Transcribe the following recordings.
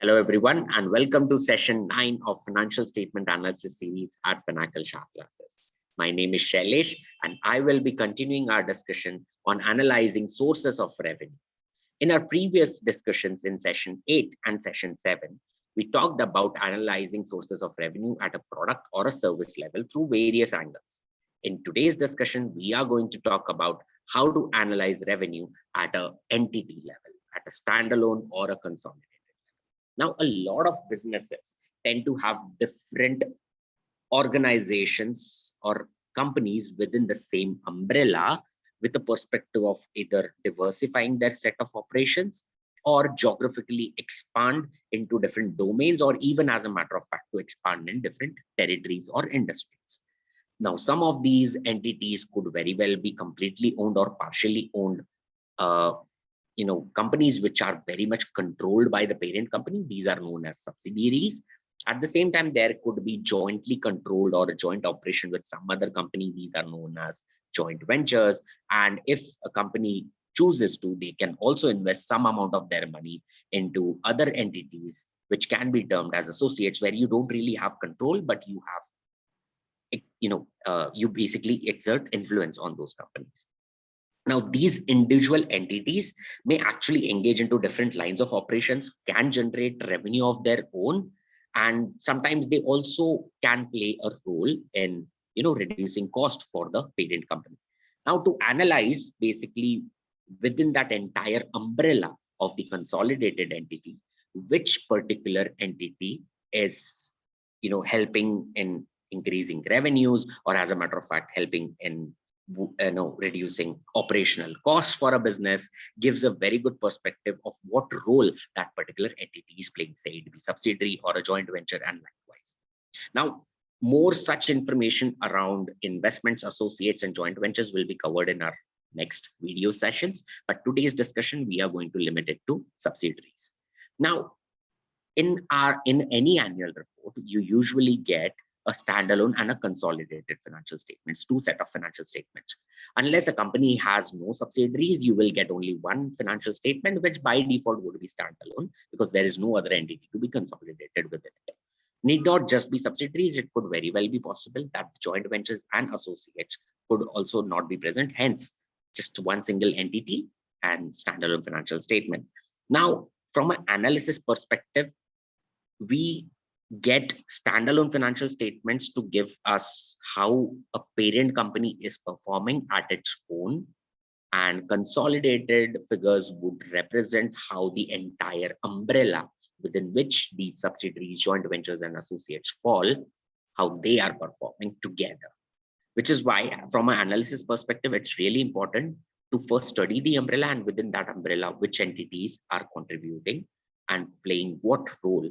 Hello, everyone, and welcome to session 9 of Financial Statement Analysis series at Finacle Shah Classes. My name is Shailesh, and I will be continuing our discussion on analyzing sources of revenue. In our previous discussions in session 8 and session 7, we talked about analyzing sources of revenue at a product or a service level through various angles. In today's discussion, we are going to talk about how to analyze revenue at an entity level, at a standalone or a consolidated. Now, a lot of businesses tend to have different organizations or companies within the same umbrella with the perspective of either diversifying their set of operations or geographically expand into different domains, or even as a matter of fact, to expand in different territories or industries. Now, some of these entities could very well be completely owned or partially owned companies which are very much controlled by the parent company. These are known as subsidiaries. At the same time, there could be jointly controlled or a joint operation with some other company. These are known as joint ventures. And if a company chooses to, they can also invest some amount of their money into other entities, which can be termed as associates, where you don't really have control, but you have, you basically exert influence on those companies. Now, these individual entities may actually engage into different lines of operations, can generate revenue of their own, and sometimes they also can play a role in reducing cost for the parent company. Now, to analyze basically within that entire umbrella of the consolidated entity, which particular entity is helping in increasing revenues, or as a matter of fact, helping in reducing operational costs for a business, gives a very good perspective of what role that particular entity is playing, say it be subsidiary or a joint venture, and likewise. Now, more such information around investments, associates, and joint ventures will be covered in our next video sessions, but today's discussion we are going to limit it to subsidiaries. Now, in any annual report, you usually get a standalone and a consolidated financial statements, two set of financial statements. Unless a company has no subsidiaries, you will get only one financial statement, which by default would be standalone, because there is no other entity to be consolidated within it. Need not just be subsidiaries, it could very well be possible that joint ventures and associates could also not be present, hence just one single entity and standalone financial statement. Now, from an analysis perspective, we get standalone financial statements to give us how a parent company is performing at its own, and consolidated figures would represent how the entire umbrella within which these subsidiaries, joint ventures, and associates fall, how they are performing together. Which is why, from an analysis perspective, it's really important to first study the umbrella, and within that umbrella, which entities are contributing and playing what role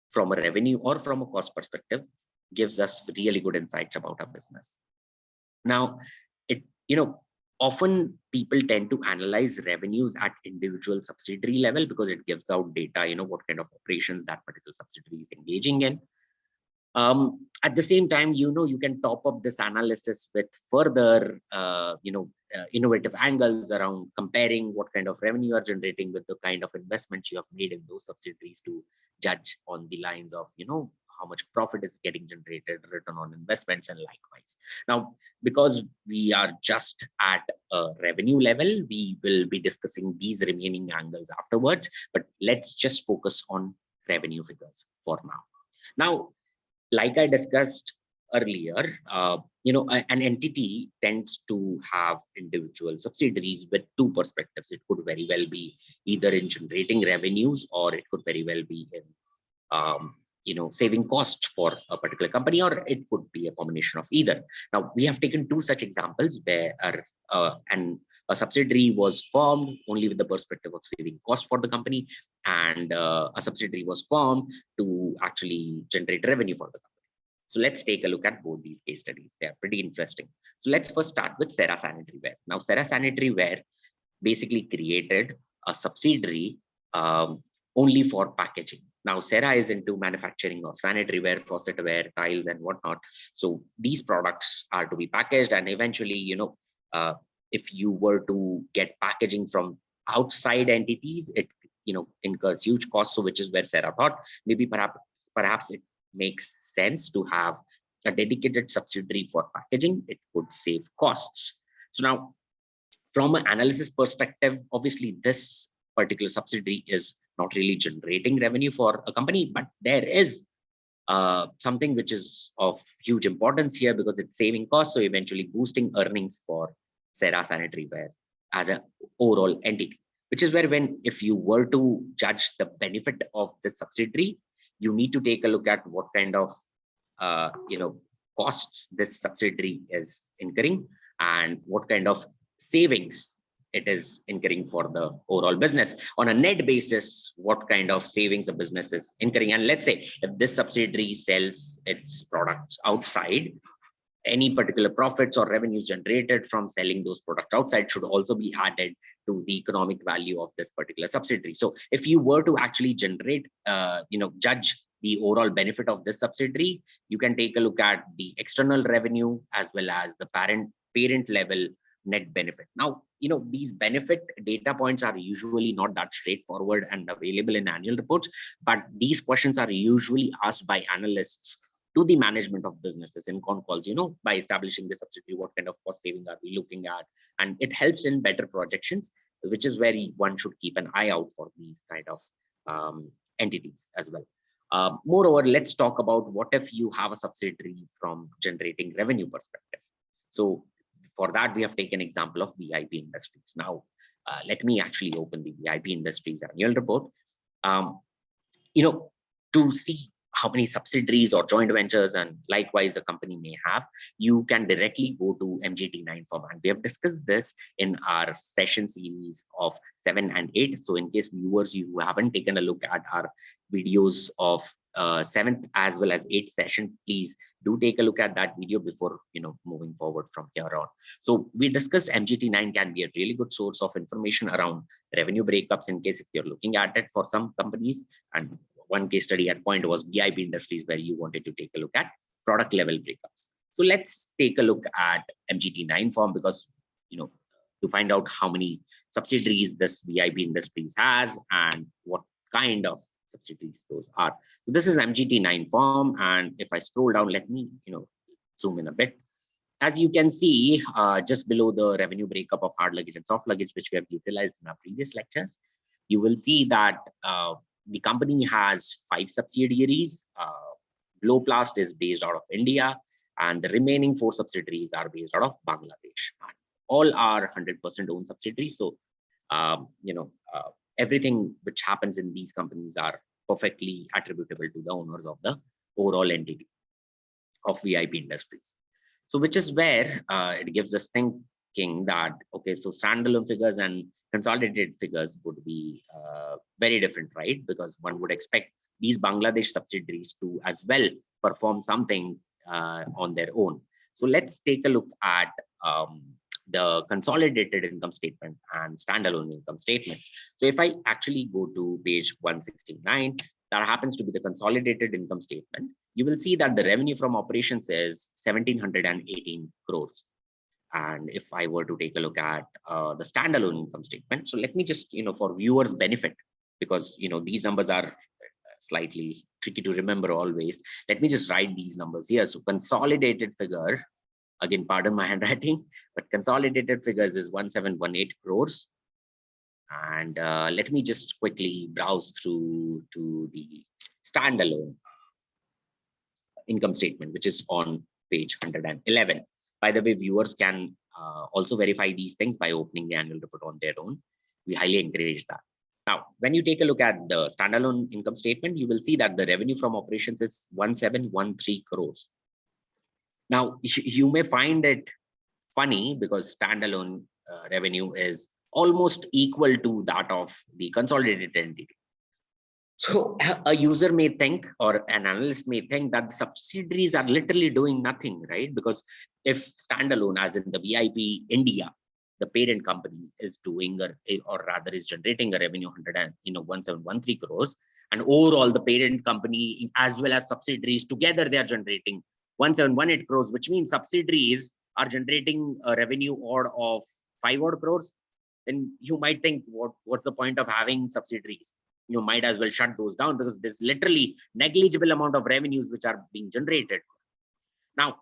from a revenue or from a cost perspective, gives us really good insights about our business. Now, often people tend to analyze revenues at individual subsidiary level because it gives out data, what kind of operations that particular subsidiary is engaging in. At the same time, you can top up this analysis with further, innovative angles around comparing what kind of revenue you are generating with the kind of investments you have made in those subsidiaries to judge on the lines of, how much profit is getting generated, return on investments, and likewise. Now, because we are just at a revenue level, we will be discussing these remaining angles afterwards, but let's just focus on revenue figures for now. Now, like I discussed earlier, an entity tends to have individual subsidiaries with two perspectives. It could very well be either in generating revenues, or it could very well be in saving costs for a particular company, or it could be a combination of either. Now, we have taken two such examples where a subsidiary was formed only with the perspective of saving cost for the company, and a subsidiary was formed to actually generate revenue for the company. So let's take a look at both these case studies. They are pretty interesting. So let's first start with CERA Sanitary Ware. Now, CERA Sanitary Ware basically created a subsidiary only for packaging. Now, CERA is into manufacturing of sanitary ware, faucetware, tiles, and whatnot. So these products are to be packaged, and eventually, if you were to get packaging from outside entities, it incurs huge costs. So which is where CERA thought maybe perhaps it makes sense to have a dedicated subsidiary for packaging. It could save costs. So now, from an analysis perspective, obviously this particular subsidiary is not really generating revenue for a company, but there is something which is of huge importance here because it's saving costs, so eventually boosting earnings for CERA Sanitary Ware as an overall entity. Which is where, if you were to judge the benefit of the subsidiary, you need to take a look at what kind of costs this subsidiary is incurring and what kind of savings it is incurring for the overall business. On a net basis, what kind of savings a business is incurring. And let's say if this subsidiary sells its products outside, any particular profits or revenues generated from selling those products outside should also be added to the economic value of this particular subsidiary. So if you were to actually generate, judge the overall benefit of this subsidiary, you can take a look at the external revenue as well as the parent level net benefit. Now, these benefit data points are usually not that straightforward and available in annual reports, but these questions are usually asked by analysts to the management of businesses in con calls, by establishing the subsidiary, what kind of cost saving are we looking at? And it helps in better projections, which is where one should keep an eye out for these kind of entities as well. Moreover, let's talk about what if you have a subsidiary from generating revenue perspective. So for that, we have taken example of VIP Industries. Now, let me actually open the VIP Industries annual report. To see how many subsidiaries or joint ventures and likewise a company may have, you can directly go to MGT9 format. We have discussed this in our session series of 7 and 8. So in case viewers, you haven't taken a look at our videos of 7th as well as 8th session, please do take a look at that video before moving forward from here on. So we discussed MGT9 can be a really good source of information around revenue breakups in case if you're looking at it for some companies. And one case study at point was VIP Industries, where you wanted to take a look at product level breakups. So let's take a look at MGT9 form, because to find out how many subsidiaries this VIP Industries has and what kind of subsidiaries those are. So this is MGT9 form, and if I scroll down, let me zoom in a bit. As you can see, just below the revenue breakup of hard luggage and soft luggage, which we have utilized in our previous lectures, you will see that the company has 5 subsidiaries. Glowplast is based out of India, and the remaining 4 subsidiaries are based out of Bangladesh. All are 100% owned subsidiaries. So, everything which happens in these companies are perfectly attributable to the owners of the overall entity of VIP Industries. So, which is where it gives us thinking that, okay, so standalone figures and consolidated figures would be very different, right? Because one would expect these Bangladesh subsidiaries to as well perform something on their own. So let's take a look at the consolidated income statement and standalone income statement. So if I actually go to page 169, that happens to be the consolidated income statement. You will see that the revenue from operations is 1,718 crores. And if I were to take a look at the standalone income statement, so let me just, for viewers' benefit, because, these numbers are slightly tricky to remember always, let me just write these numbers here. So consolidated figure, again, pardon my handwriting, but consolidated figures is 1,718 crores. And let me just quickly browse through to the standalone income statement, which is on page 111. By the way, viewers can also verify these things by opening the annual report on their own. We highly encourage that. Now, when you take a look at the standalone income statement, you will see that the revenue from operations is 1,713 crores. Now, you may find it funny because standalone revenue is almost equal to that of the consolidated entity. So a user may think, or an analyst may think, that the subsidiaries are literally doing nothing, right? Because if standalone, as in the VIP India, the parent company is doing, or rather is generating a revenue 1,713 crores, and overall the parent company as well as subsidiaries together, they are generating 1,718 crores, which means subsidiaries are generating a revenue of 5 odd crores, then you might think, what's the point of having subsidiaries? You might as well shut those down, because there's literally negligible amount of revenues which are being generated. Now,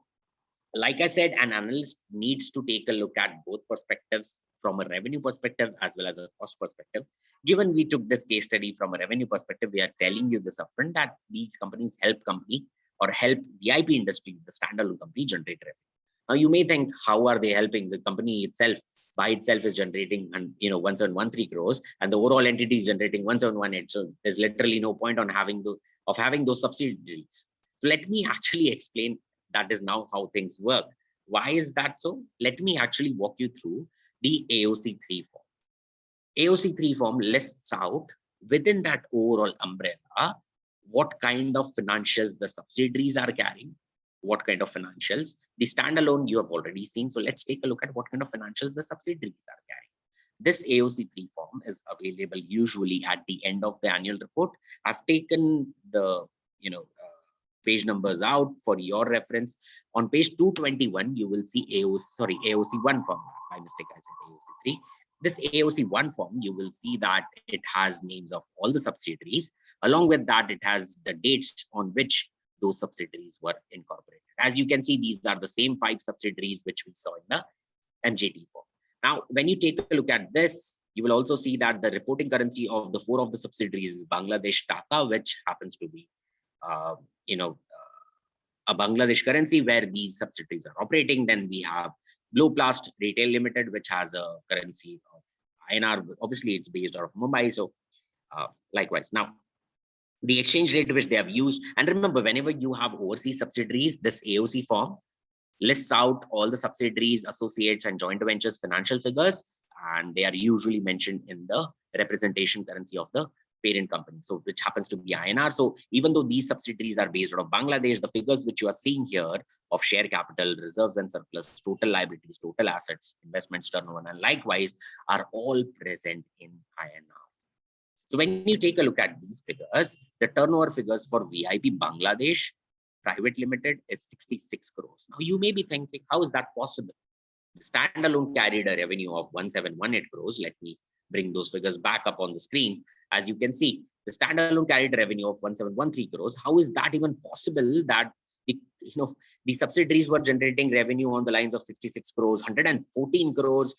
like I said, an analyst needs to take a look at both perspectives, from a revenue perspective as well as a cost perspective. Given we took this case study from a revenue perspective, we are telling you this upfront, that these companies help VIP industries, the standalone company, generate revenue. Now you may think, how are they helping? The company itself by itself is generating 1713 crores, and the overall entity is generating 1718. So there's literally no point on having those subsidiaries. So let me actually explain. That is now how things work. Why is that so? Let me actually walk you through the AOC3 form. AOC3 form lists out within that overall umbrella what kind of financials the subsidiaries are carrying, what kind of financials. The standalone you have already seen. So let's take a look at what kind of financials the subsidiaries are carrying. This AOC3 form is available usually at the end of the annual report. I've taken the page numbers out for your reference. On page 221, you will see AOC1 form. By mistake, I said AOC3. This AOC1 form, you will see that it has names of all the subsidiaries. Along with that, it has the dates on which those subsidiaries were incorporated. As you can see, these are the same 5 subsidiaries which we saw in the MJT form. Now, when you take a look at this, you will also see that the reporting currency of the 4 of the subsidiaries is Bangladesh Taka, which happens to be a Bangladesh currency where these subsidiaries are operating. Then we have Gloplast Retail Limited, which has a currency of INR. Obviously, it's based out of Mumbai. So likewise, now the exchange rate which they have used. And remember, whenever you have overseas subsidiaries, this AOC form lists out all the subsidiaries, associates, and joint ventures financial figures, and they are usually mentioned in the representation currency of the parent company, so which happens to be INR. So even though these subsidiaries are based out of Bangladesh, the figures which you are seeing here of share capital, reserves and surplus, total liabilities, total assets, investments, turnover, and likewise are all present in INR. So when you take a look at these figures, the turnover figures for VIP Bangladesh Private Limited is 66 crores. Now you may be thinking, how is that possible? The standalone carried a revenue of 1718 crores. Let me bring those figures back up on the screen. As you can see, the standalone carried revenue of 1713 crores. How is that even possible that the subsidiaries were generating revenue on the lines of 66 crores, 114 crores,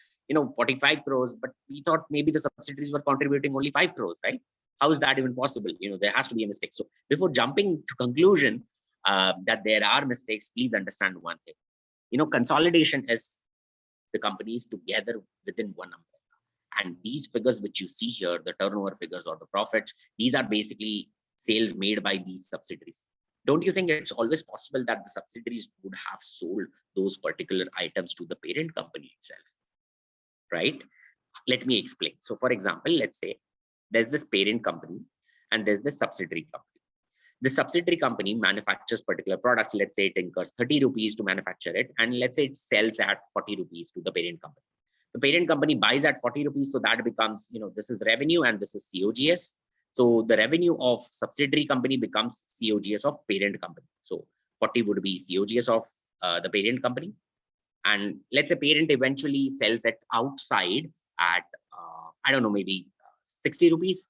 45 crores, but we thought maybe the subsidiaries were contributing only 5 crores, right? How is that even possible? There has to be a mistake. So before jumping to conclusion that there are mistakes, please understand one thing. Consolidation is the companies together within one umbrella. And these figures which you see here, the turnover figures or the profits, these are basically sales made by these subsidiaries. Don't you think it's always possible that the subsidiaries would have sold those particular items to the parent company itself, right? Let me explain. So for example, let's say there's this parent company and there's this subsidiary company. The subsidiary company manufactures particular products. Let's say it incurs 30 rupees to manufacture it. And let's say it sells at 40 rupees to the parent company. The parent company buys at 40 rupees. So that becomes, this is revenue and this is COGS. So the revenue of subsidiary company becomes COGS of parent company. So 40 would be COGS of the parent company. And let's say parent eventually sells it outside at, I don't know, maybe 60 rupees.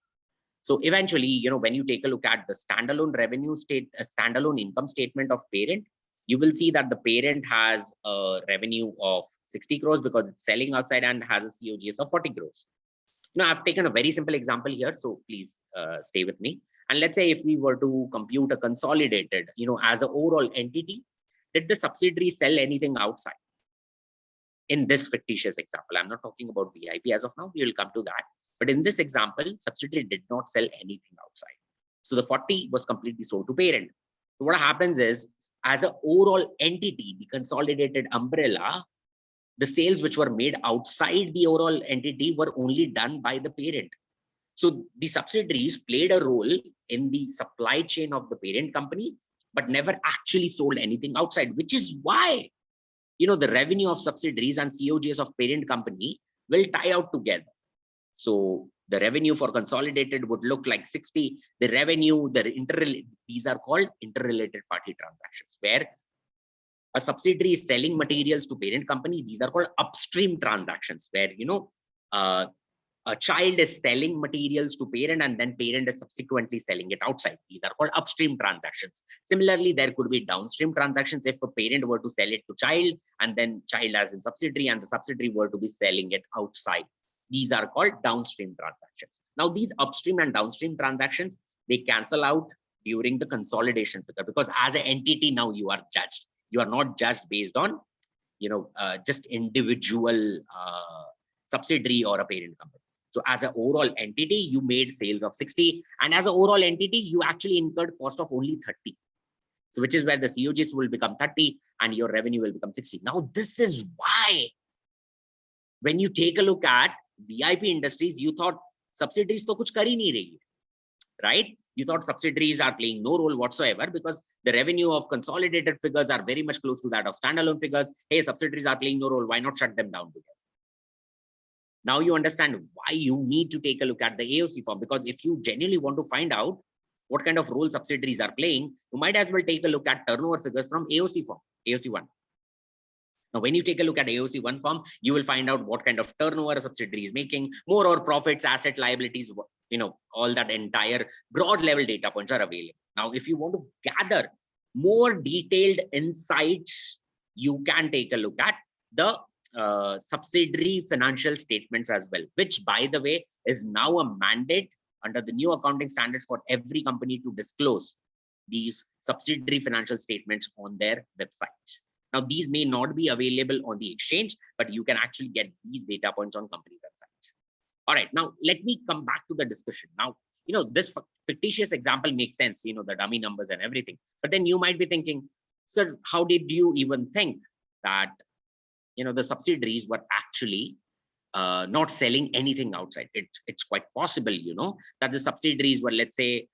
So eventually, when you take a look at the standalone standalone income statement of parent, you will see that the parent has a revenue of 60 crores because it's selling outside and has a COGS of 40 crores. I've taken a very simple example here, so please stay with me. And let's say if we were to compute a consolidated, as an overall entity, did the subsidiary sell anything outside? In this fictitious example, I'm not talking about VIP as of now, we will come to that. But in this example, subsidiary did not sell anything outside. So the 40 was completely sold to parent. So what happens is, as an overall entity, the consolidated umbrella, the sales which were made outside the overall entity were only done by the parent. So the subsidiaries played a role in the supply chain of the parent company, but never actually sold anything outside, which is why, the revenue of subsidiaries and COGS of parent company will tie out together. So the revenue for consolidated would look like 60. The revenue, these are called interrelated party transactions, where a subsidiary is selling materials to parent company. These are called upstream transactions, where a child is selling materials to parent and then parent is subsequently selling it outside. These are called upstream transactions. Similarly, there could be downstream transactions if a parent were to sell it to child and then child as in subsidiary and the subsidiary were to be selling it outside. These are called downstream transactions. Now, these upstream and downstream transactions, they cancel out during the consolidation figure because as an entity now you are judged. You are not judged based on, just individual subsidiary or a parent company. So as an overall entity, you made sales of 60, and as an overall entity, you actually incurred cost of only 30. So which is where the COGS will become 30 and your revenue will become 60. Now, this is why when you take a look at VIP industries, you thought subsidiaries to kuch kar hi nahi rahi, right? You thought subsidiaries are playing no role whatsoever because the revenue of consolidated figures are very much close to that of standalone figures. Hey, subsidiaries are playing no role. Why not shut them down together? Now you understand why you need to take a look at the AOC form, because if you genuinely want to find out what kind of role subsidiaries are playing, you might as well take a look at turnover figures from AOC form, AOC1. Now, when you take a look at AOC1 form, you will find out what kind of turnover a subsidiary is making, more or profits, asset, liabilities, all that entire broad level data points are available. Now, if you want to gather more detailed insights, you can take a look at the subsidiary financial statements as well, which by the way is now a mandate under the new accounting standards for every company to disclose these subsidiary financial statements on their websites. Now, these may not be available on the exchange, but you can actually get these data points on company websites. All right, now let me come back to the discussion. Now, this fictitious example makes sense, the dummy numbers and everything, but then you might be thinking, sir, how did you even think that the subsidiaries were actually not selling anything outside? It's quite possible, that the subsidiaries were, let's say,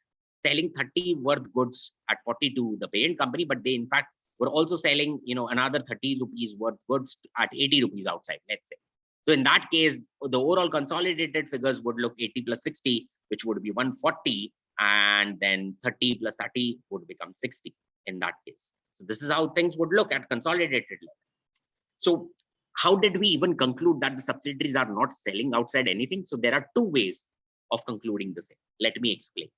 selling 30 worth goods at 40 to the parent company, but they in fact were also selling, another 30 rupees worth goods at 80 rupees outside, let's say. So in that case, the overall consolidated figures would look 80 plus 60, which would be 140, and then 30 plus 30 would become 60 in that case. So this is how things would look at consolidated level. So how did we even conclude that the subsidiaries are not selling outside anything? So there are two ways of concluding the same. Let me explain.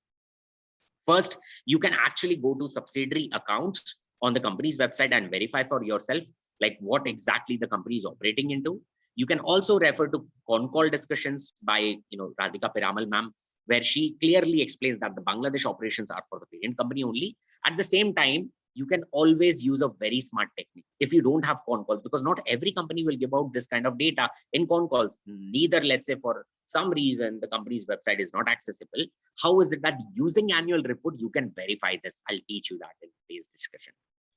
First, you can actually go to subsidiary accounts on the company's website and verify for yourself, like what exactly the company is operating into. You can also refer to con call discussions by, Radhika Piramal ma'am, where she clearly explains that the Bangladesh operations are for the parent company only. At the same time, you can always use a very smart technique if you don't have con calls, because not every company will give out this kind of data in con calls. Neither, let's say, for some reason, the company's website is not accessible. How is it that using annual report, you can verify this? I'll teach you that in today's discussion.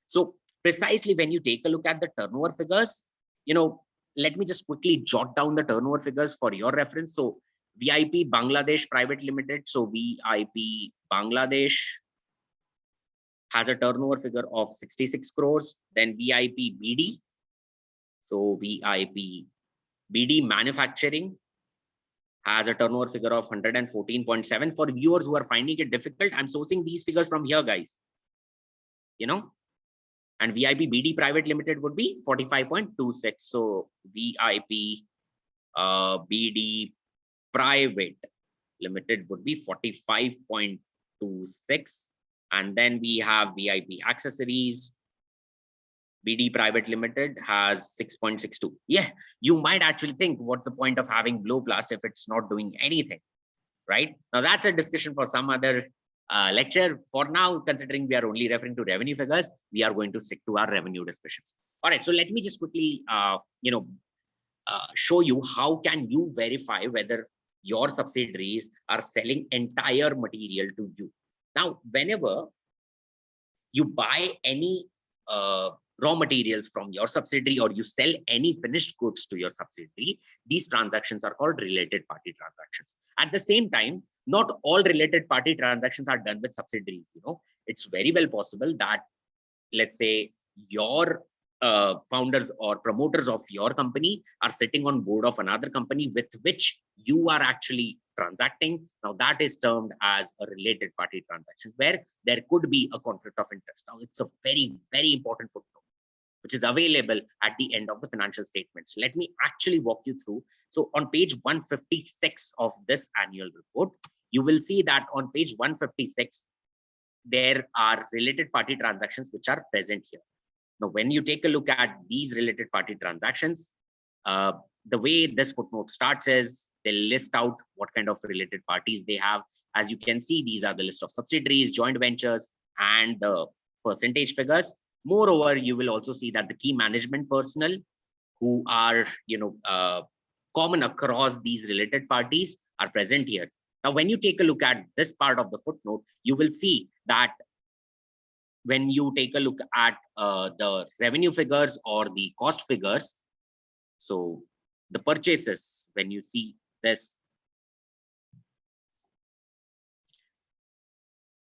So precisely when you take a look at the turnover figures, let me just quickly jot down the turnover figures for your reference. So VIP Bangladesh Private Limited. So VIP Bangladesh has a turnover figure of 66 crores. Then VIP BD. So VIP BD Manufacturing has a turnover figure of 114.7. For viewers who are finding it difficult, I'm sourcing these figures from here, guys. And VIP BD Private Limited would be 45.26. So VIP BD Private Limited would be 45.26. And then we have VIP Accessories. BD Private Limited has 6.62. Yeah, you might actually think, what's the point of having Blowblast if it's not doing anything, right? Now, that's a discussion for some other lecture. For now, considering we are only referring to revenue figures, we are going to stick to our revenue discussions. All right, so let me just quickly, show you how can you verify whether your subsidiaries are selling entire material to you. Now, whenever you buy any raw materials from your subsidiary or you sell any finished goods to your subsidiary, these transactions are called related party transactions. At the same time, not all related party transactions are done with subsidiaries. It's very well possible that, let's say, your founders or promoters of your company are sitting on board of another company with which you are actually transacting. Now, that is termed as a related party transaction, where there could be a conflict of interest. Now, it's a very, very important footnote. which is available at the end of the financial statements. Let me actually walk you through. So on page 156 of this annual report, you will see that on page 156, there are related party transactions which are present here. Now, when you take a look at these related party transactions, the way this footnote starts is they list out what kind of related parties they have. As you can see, these are the list of subsidiaries, joint ventures, and the percentage figures. Moreover, you will also see that the key management personnel who are, common across these related parties are present here. Now, when you take a look at this part of the footnote, you will see that when you take a look at the revenue figures or the cost figures, so the purchases, when you see this,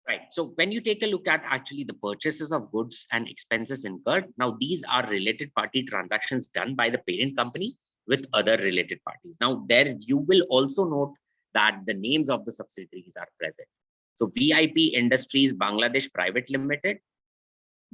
right? So when you take a look at actually the purchases of goods and expenses incurred, now these are related party transactions done by the parent company with other related parties. Now there you will also note that the names of the subsidiaries are present. So VIP Industries Bangladesh Private Limited,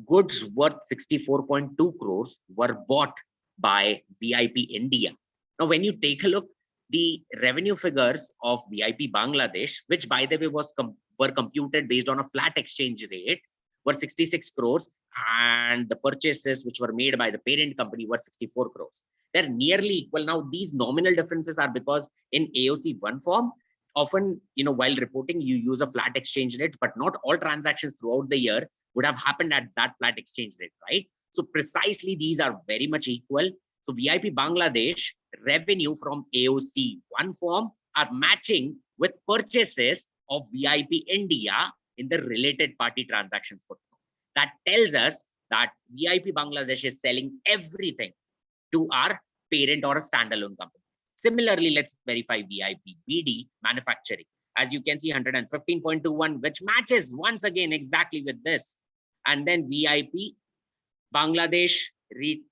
goods worth 64.2 crores were bought by VIP India. Now, when you take a look, the revenue figures of VIP Bangladesh, which by the way were computed based on a flat exchange rate, were 66 crores, and the purchases which were made by the parent company were 64 crores. They're nearly equal. Now, these nominal differences are because in AOC 1 form, often, while reporting, you use a flat exchange rate, but not all transactions throughout the year would have happened at that flat exchange rate, right? So precisely these are very much equal. So VIP Bangladesh revenue from AOC 1 form are matching with purchases of VIP India in the related party transactions footnote. That tells us that VIP Bangladesh is selling everything to our parent or a standalone company. Similarly, let's verify VIP BD manufacturing. As you can see, 115.21, which matches once again exactly with this. And then VIP Bangladesh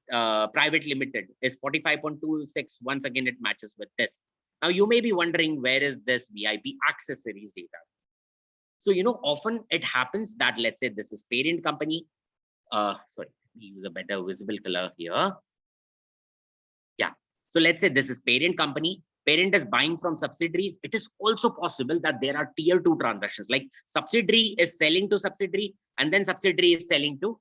Private Limited is 45.26. Once again, it matches with this. Now, you may be wondering, where is this VIP accessories data? So, often it happens that, let's say this is parent company. Sorry, let me use a better visible color here. Yeah. So let's say this is parent company. Parent is buying from subsidiaries. It is also possible that there are tier 2 transactions, like subsidiary is selling to subsidiary, and then subsidiary is selling to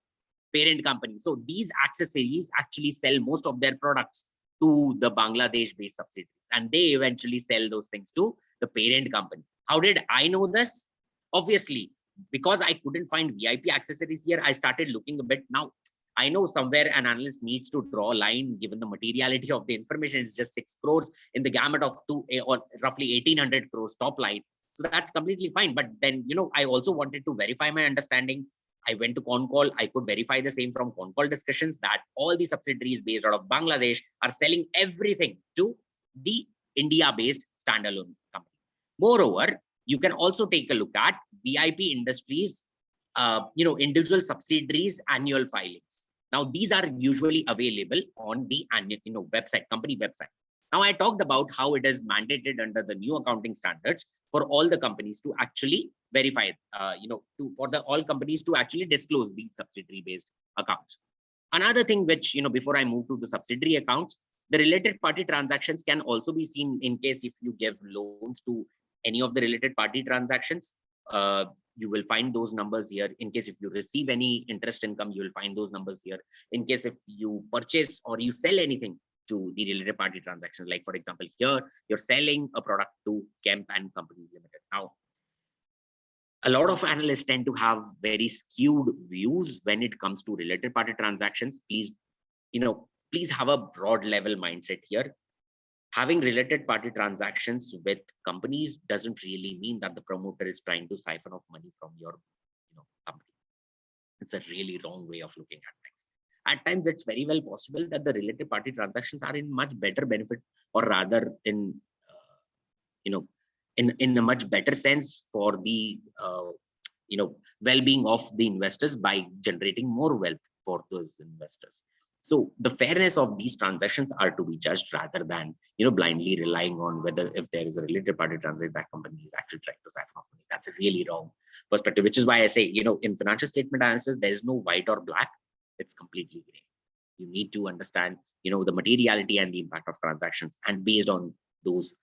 parent company. So these accessories actually sell most of their products to the Bangladesh-based subsidiaries, and they eventually sell those things to the parent company. How did I know this? Obviously, because I couldn't find VIP accessories here, I started looking a bit. Now, I know somewhere an analyst needs to draw a line given the materiality of the information. It's just 6 crores in the gamut of or roughly 1800 crores top line. So that's completely fine. But then, I also wanted to verify my understanding. I went to ConCall. I could verify the same from ConCall discussions that all the subsidiaries based out of Bangladesh are selling everything to the India-based standalone company. Moreover, you can also take a look at VIP Industries, individual subsidiaries annual filings. Now, these are usually available on the annual, website, company website. Now, I talked about how it is mandated under the new accounting standards for all the companies to actually verify, for all companies to actually disclose these subsidiary-based accounts. Another thing which, before I move to the subsidiary accounts, the related party transactions can also be seen in case if you give loans to any of the related party transactions. You will find those numbers here. In case if you receive any interest income, you will find those numbers here. In case if you purchase or you sell anything to the related party transactions, like for example, here you're selling a product to Kemp and Companies Limited. Now, a lot of analysts tend to have very skewed views when it comes to related party transactions. Please have a broad level mindset here. Having related party transactions with companies doesn't really mean that the promoter is trying to siphon off money from your company. It's a really wrong way of looking at things. At times, it's very well possible that the related party transactions are in much better benefit, or rather in in a much better sense for the well-being of the investors by generating more wealth for those investors. So the fairness of these transactions are to be judged rather than blindly relying on whether if there is a related party transaction that company is actually trying to siphon off money. That's a really wrong perspective, which is why I say in financial statement analysis there is no white or black. It's completely gray. You need to understand, the materiality and the impact of transactions. And based on those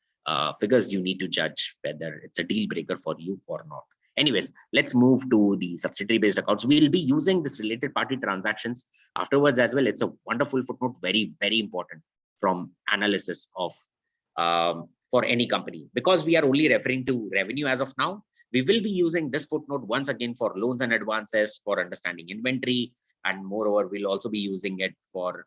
figures, you need to judge whether it's a deal breaker for you or not. Anyways, let's move to the subsidiary based accounts. We'll be using this related party transactions afterwards as well. It's a wonderful footnote, very, very important from analysis of for any company, because we are only referring to revenue as of now. We will be using this footnote once again for loans and advances, for understanding inventory, and moreover, we'll also be using it for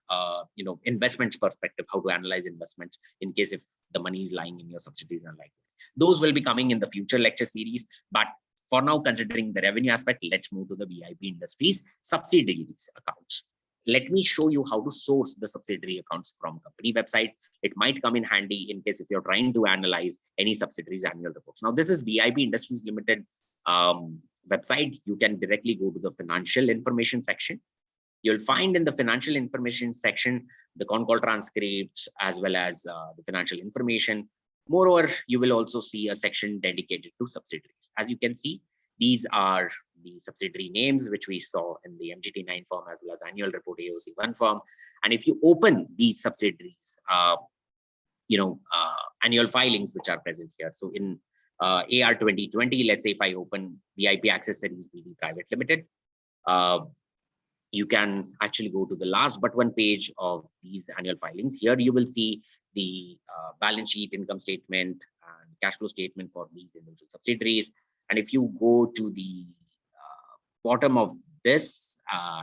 investments perspective, how to analyze investments in case if the money is lying in your subsidiaries and like this. Those will be coming in the future lecture series. But for now, considering the revenue aspect, let's move to the VIP Industries subsidiaries accounts. Let me show you how to source the subsidiary accounts from company website. It might come in handy in case if you're trying to analyze any subsidiaries annual reports. Now, this is VIP Industries Limited website. You can directly go to the financial information section. You'll find in the financial information section the con call transcripts as well as the financial information. Moreover, you will also see a section dedicated to subsidiaries. As you can see, these are the subsidiary names, which we saw in the MGT9 form as well as annual report AOC1 form. And if you open these subsidiaries, annual filings, which are present here. So in AR 2020, let's say if I open VIP Accessories BV Private Limited, you can actually go to the last but one page of these annual filings. Here you will see the balance sheet, income statement, and cash flow statement for these individual subsidiaries. And if you go to the bottom of this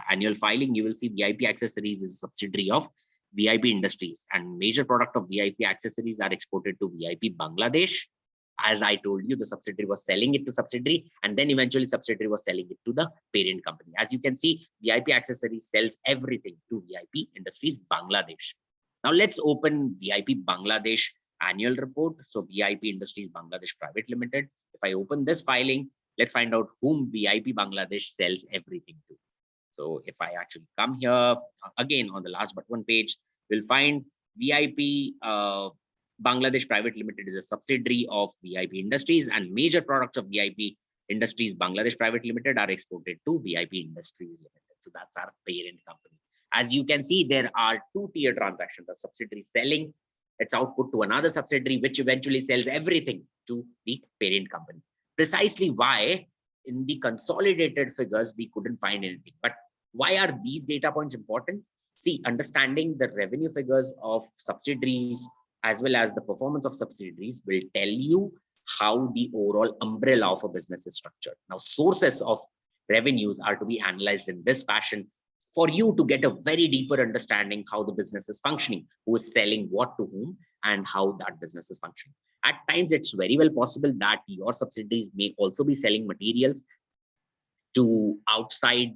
annual filing, you will see VIP Accessories is a subsidiary of VIP Industries, and major product of VIP Accessories are exported to VIP Bangladesh. As I told you, the subsidiary was selling it to subsidiary, and then eventually subsidiary was selling it to the parent company. As you can see, VIP Accessories sells everything to VIP Industries Bangladesh. Now let's open VIP Bangladesh annual report. So VIP Industries Bangladesh Private Limited. If I open this filing, let's find out whom VIP Bangladesh sells everything to. So if I actually come here again on the last but one page, we'll find VIP Bangladesh Private Limited is a subsidiary of VIP Industries, and major products of VIP Industries Bangladesh Private Limited are exported to VIP Industries Limited. So that's our parent company. As you can see, there are two-tier transactions. A subsidiary selling its output to another subsidiary, which eventually sells everything to the parent company. Precisely why in the consolidated figures, we couldn't find anything. But why are these data points important? See, understanding the revenue figures of subsidiaries as well as the performance of subsidiaries will tell you how the overall umbrella of a business is structured. Now, sources of revenues are to be analyzed in this fashion for you to get a very deeper understanding how the business is functioning, who is selling what to whom, and how that business is functioning. At times, it's very well possible that your subsidiaries may also be selling materials to outside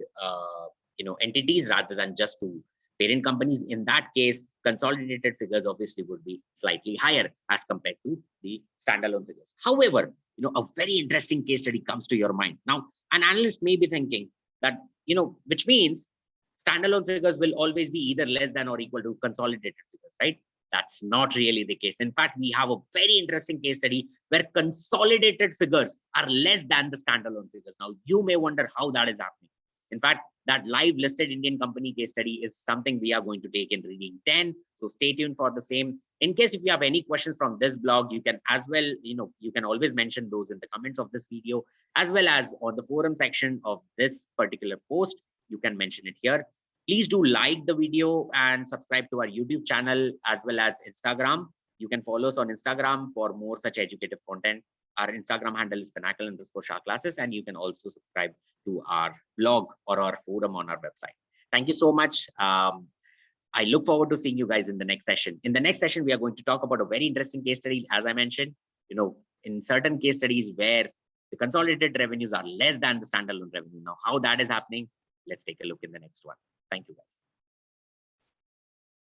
entities rather than just to parent companies. In that case, consolidated figures obviously would be slightly higher as compared to the standalone figures. However, a very interesting case study comes to your mind. Now, an analyst may be thinking that, which means standalone figures will always be either less than or equal to consolidated figures, right? That's not really the case. In fact, we have a very interesting case study where consolidated figures are less than the standalone figures. Now, you may wonder how that is happening. In fact, that live listed Indian company case study is something we are going to take in reading 10. So stay tuned for the same. In case if you have any questions from this blog, you can as well, you can always mention those in the comments of this video, as well as on the forum section of this particular post. You can mention it here. Please do like the video and subscribe to our YouTube channel as well as Instagram. You can follow us on Instagram for more such educative content. Our Instagram handle is Pinnacle_Shah Classes, and you can also subscribe to our blog or our forum on our website. Thank you so much. I look forward to seeing you guys in the next session. In the next session, we are going to talk about a very interesting case study. As I mentioned, in certain case studies where the consolidated revenues are less than the standalone revenue. Now, how that is happening, let's take a look in the next one. Thank you, guys.